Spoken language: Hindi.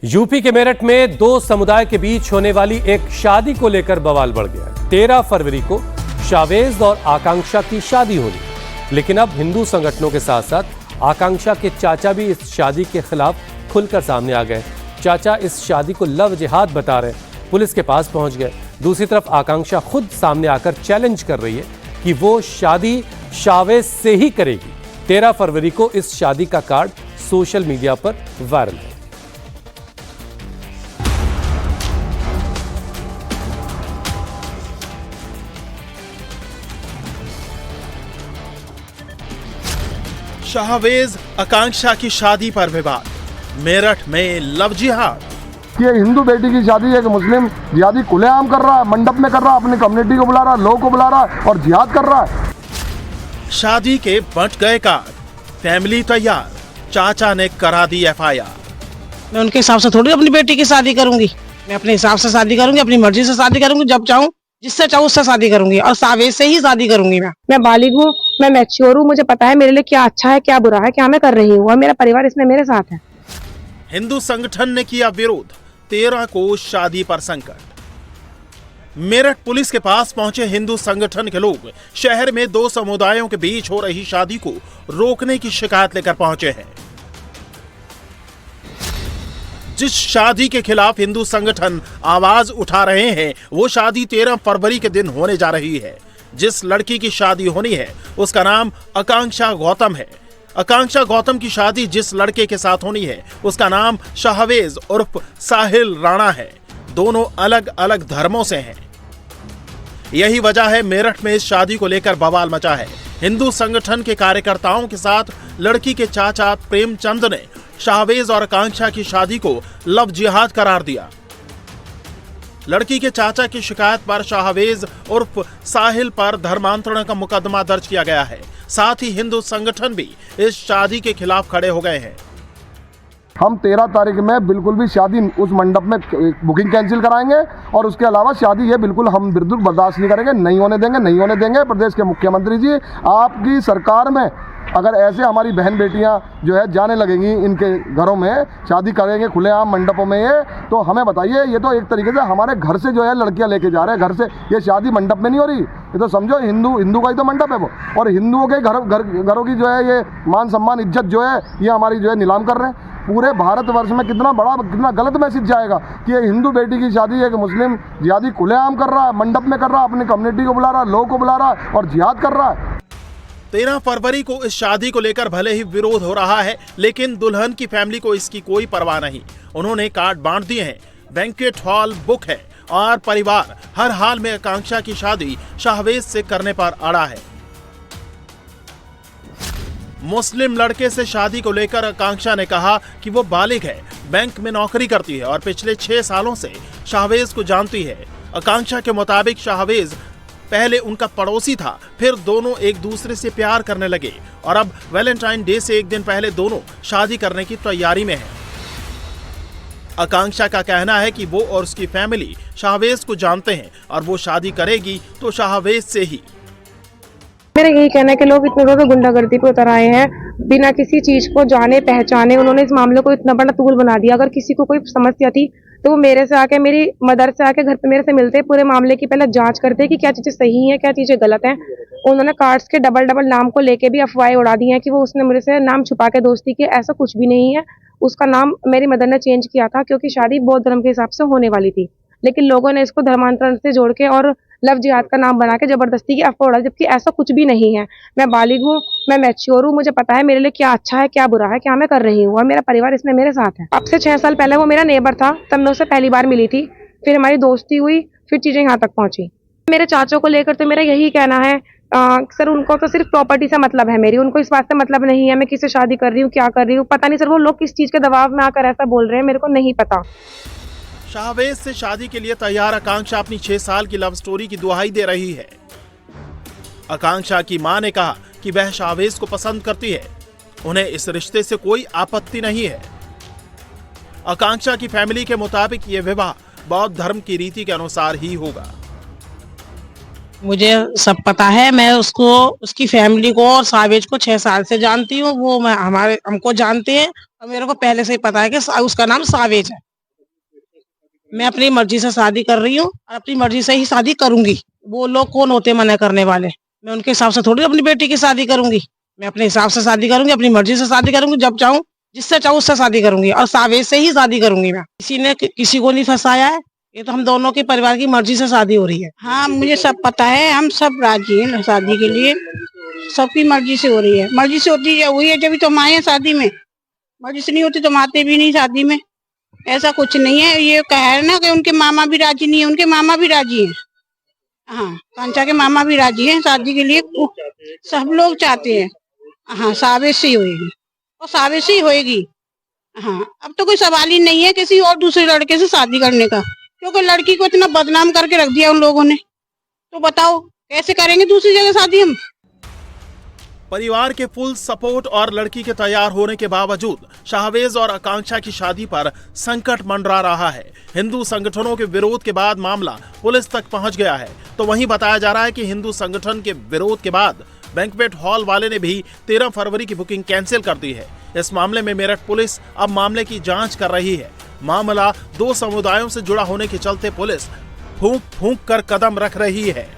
यूपी के मेरठ में दो समुदाय के बीच होने वाली एक शादी को लेकर बवाल बढ़ गया। 13 फरवरी को शावेज और आकांक्षा की शादी होनी, लेकिन अब हिंदू संगठनों के साथ साथ आकांक्षा के चाचा भी इस शादी के खिलाफ खुलकर सामने आ गए। चाचा इस शादी को लव जिहाद बता रहे, पुलिस के पास पहुंच गए। दूसरी तरफ आकांक्षा खुद सामने आकर चैलेंज कर रही है कि वो शादी शावेज से ही करेगी। 13 फरवरी को इस शादी का कार्ड सोशल मीडिया पर वायरल है। शाहवेज आकांक्षा की शादी पर विवाद, मेरठ में लव जिहाद। ये हिंदू बेटी की शादी है कि मुस्लिम जिहादी खुलेआम कर रहा है, मंडप में कर रहा है, अपनी कम्युनिटी को बुला रहा है, लोगों को बुला रहा है और जिहाद कर रहा है। शादी के बंट गए कार्ड, फैमिली तैयार, चाचा ने करा दी FIR। मैं उनके हिसाब से थोड़ी अपनी बेटी की शादी करूंगी, मैं अपने हिसाब से शादी करूंगी, अपनी मर्जी से शादी करूंगी, जब चाहूँ जिससे चाहूँ उससे शादी करूंगी और शावेज से ही शादी करूंगी। मैं बालिग हूँ, मैं मैच्योर हूँ, मुझे पता है मेरे लिए क्या अच्छा है क्या बुरा है, क्या मैं कर रही हूँ और मेरा परिवार इसमें मेरे साथ है। हिंदू संगठन ने किया विरोध, 13 को शादी पर संकट। मेरठ पुलिस के पास पहुंचे हिंदू संगठन के लोग शहर में दो समुदायों के बीच हो रही शादी को रोकने की शिकायत लेकर पहुंचे हैं। जिस शादी के खिलाफ हिंदू संगठन आवाज उठा रहे हैं वो शादी 13 फरवरी के दिन होने जा रही है। जिस लड़की की शादी होनी है उसका नाम आकांक्षा गौतम है। आकांक्षा गौतम की शादी जिस लड़के के साथ होनी है उसका नाम शाहवेज उर्फ साहिल राणा है। दोनों अलग अलग धर्मों से हैं। यही वजह है मेरठ में इस शादी को लेकर बवाल मचा है। हिंदू संगठन के कार्यकर्ताओं के साथ लड़की के चाचा प्रेमचंद ने शाहवेज और आकांक्षा की शादी को लव जिहाद करार दिया। लड़की के चाचा की शिकायत पर शाहवेज उर्फ साहिल पर धर्मांतरण का मुकदमा दर्ज किया गया है। साथ ही हिंदू संगठन भी इस शादी के खिलाफ खड़े हो गए हैं। हम 13 तारीख में बिल्कुल भी शादी उस मंडप में बुकिंग कैंसिल कराएंगे और उसके अलावा शादी ये बिल्कुल हम बिल्कुल बर्दाश्त नहीं करेंगे, नहीं होने देंगे, नहीं होने देंगे। प्रदेश के मुख्यमंत्री जी, आपकी सरकार में अगर ऐसे हमारी बहन बेटियां जो है जाने लगेंगी इनके घरों में, शादी करेंगे खुलेआम मंडपों में, ये तो हमें बताइए, ये तो एक तरीके से हमारे घर से जो है लड़कियां लेके जा रहे हैं, घर से। ये शादी मंडप में नहीं हो रही, ये तो समझो हिंदू का ही तो मंडप है वो, और हिंदुओं के घरों की जो है ये मान सम्मान इज्जत जो है ये हमारी जो है नीलाम कर रहे हैं। पूरे भारतवर्ष में कितना गलत मैसेज जाएगा कि ये हिंदू बेटी की शादी है कि मुस्लिम जिहादी खुलेआम कर रहा है, मंडप में कर रहा है, अपनी कम्युनिटी को बुला रहा है, लोगों को बुला रहा है और जिहाद कर रहा है। 13 फरवरी को इस शादी को लेकर भले ही विरोध हो रहा है, लेकिन दुल्हन की फैमिली को इसकी कोई परवाह नहीं। उन्होंने कार्ड बांट दिए हैं, बैंक्वेट हॉल बुक है और परिवार हर हाल में आकांक्षा की शादी शाहवेज से करने पर अड़ा है। मुस्लिम लड़के से शादी को लेकर आकांक्षा ने कहा कि वो बालिग है, बैंक में नौकरी करती है और पिछले 6 सालों से शाहवेज को जानती है। आकांक्षा के मुताबिक शाहवेज पहले उनका पड़ोसी था, फिर दोनों एक दूसरे से प्यार करने लगे और अब वैलेंटाइन डे से एक दिन पहले दोनों शादी करने की तैयारी में हैं। आकांक्षा का कहना है कि वो और उसकी फैमिली शाहवेज को जानते हैं और वो शादी करेगी तो शाहवेज से ही। मेरा यही कहना है कि लोग इतने ज्यादा गुंडागर्दी पे उतर आए हैं, बिना किसी चीज को जाने पहचाने उन्होंने इस मामले को इतना बड़ा तूल बना दिया। अगर किसी को कोई समस्या थी तो वो मेरे से आके, मेरी मदर से आके घर पे मेरे से मिलते, पूरे मामले की पहले जांच करते कि क्या चीजें सही हैं क्या चीजें गलत हैं। उन्होंने कार्ड्स के डबल नाम को लेके भी अफवाहें उड़ा दी हैं कि वो उसने मेरे से नाम छुपा के दोस्ती की। ऐसा कुछ भी नहीं है। उसका नाम मेरी मदर ने चेंज किया था क्योंकि शादी बौद्ध धर्म के हिसाब से होने वाली थी, लेकिन लोगों ने इसको धर्मांतरण से जोड़ के और लव जिहाद का नाम बना के जबरदस्ती की अफवाह उड़ा, जबकि ऐसा कुछ भी नहीं है। मैं बालिग हूँ, मैं मैच्योर हूँ, मुझे पता है मेरे लिए क्या अच्छा है क्या बुरा है, क्या मैं कर रही हूँ और मेरा परिवार इसमें मेरे साथ है। अब से 6 साल पहले वो मेरा नेबर था, तब मैं उससे पहली बार मिली थी, फिर हमारी दोस्ती हुई, फिर चीजें यहाँ तक पहुंची। मेरे चाचों को लेकर तो मेरा यही कहना है, सर उनको तो सिर्फ प्रॉपर्टी से मतलब है मेरी, उनको इस बात से मतलब नहीं है मैं किससे शादी कर रही हूँ क्या कर रही हूँ। पता नहीं सर वो लोग किस चीज के दबाव में आकर ऐसा बोल रहे हैं, मेरे को नहीं पता। शाहवेज से शादी के लिए तैयार आकांक्षा अपनी 6 साल की लव स्टोरी की दुहाई दे रही है। आकांक्षा की मां ने कहा कि वह शाहवेज को पसंद करती है, उन्हें इस रिश्ते से कोई आपत्ति नहीं है। आकांक्षा की फैमिली के मुताबिक ये विवाह बौद्ध धर्म की रीति के अनुसार ही होगा। मुझे सब पता है, मैं उसको, उसकी फैमिली को और शाहवेज को 6 साल से जानती हूँ। वो हमको जानते हैं और मेरे को पहले से ही पता है कि उसका नाम शाहवेज है। मैं अपनी मर्जी से शादी कर रही हूँ और अपनी मर्जी से ही शादी करूंगी। वो लोग कौन होते मना करने वाले? मैं उनके हिसाब से थोड़ी अपनी बेटी की शादी करूंगी। मैं अपने हिसाब से शादी करूंगी, अपनी मर्जी से शादी करूंगी, जब चाहूँ जिससे चाहूँ उससे शादी करूंगी और सावेज से ही शादी करूंगी। मैं किसी ने किसी को नहीं फंसाया है, ये तो हम दोनों के परिवार की मर्जी से शादी हो रही है। हाँ, मुझे सब पता है, हम सब राजी हैं शादी के लिए, सबकी मर्जी से हो रही है। मर्जी से होती है हुई है जब तो हम आए हैं शादी में, मर्जी से नहीं होती तो हम आते भी नहीं शादी में। ऐसा कुछ नहीं है, ये कह है ना कि उनके मामा भी राजी नहीं है, उनके मामा भी राजी हैं। हाँ, कांचा के मामा भी राजी हैं शादी के लिए, सब लोग चाहते हैं। हाँ, सावेज से ही होएगी और सावेज से ही होएगी। हाँ, अब तो कोई सवाल ही नहीं है किसी और दूसरे लड़के से शादी करने का, क्योंकि लड़की को इतना बदनाम करके रख दिया उन लोगों ने। तो बताओ कैसे करेंगे दूसरी जगह शादी हम? परिवार के फुल सपोर्ट और लड़की के तैयार होने के बावजूद शाहवेज और आकांक्षा की शादी पर संकट मंडरा रहा है। हिंदू संगठनों के विरोध के बाद मामला पुलिस तक पहुंच गया है। तो वहीं बताया जा रहा है कि हिंदू संगठन के विरोध के बाद बैंक्वेट हॉल वाले ने भी 13 फरवरी की बुकिंग कैंसिल कर दी है। इस मामले में मेरठ पुलिस अब मामले की जांच कर रही है। मामला दो समुदायों से जुड़ा होने के चलते पुलिस फूंक कर कदम रख रही है।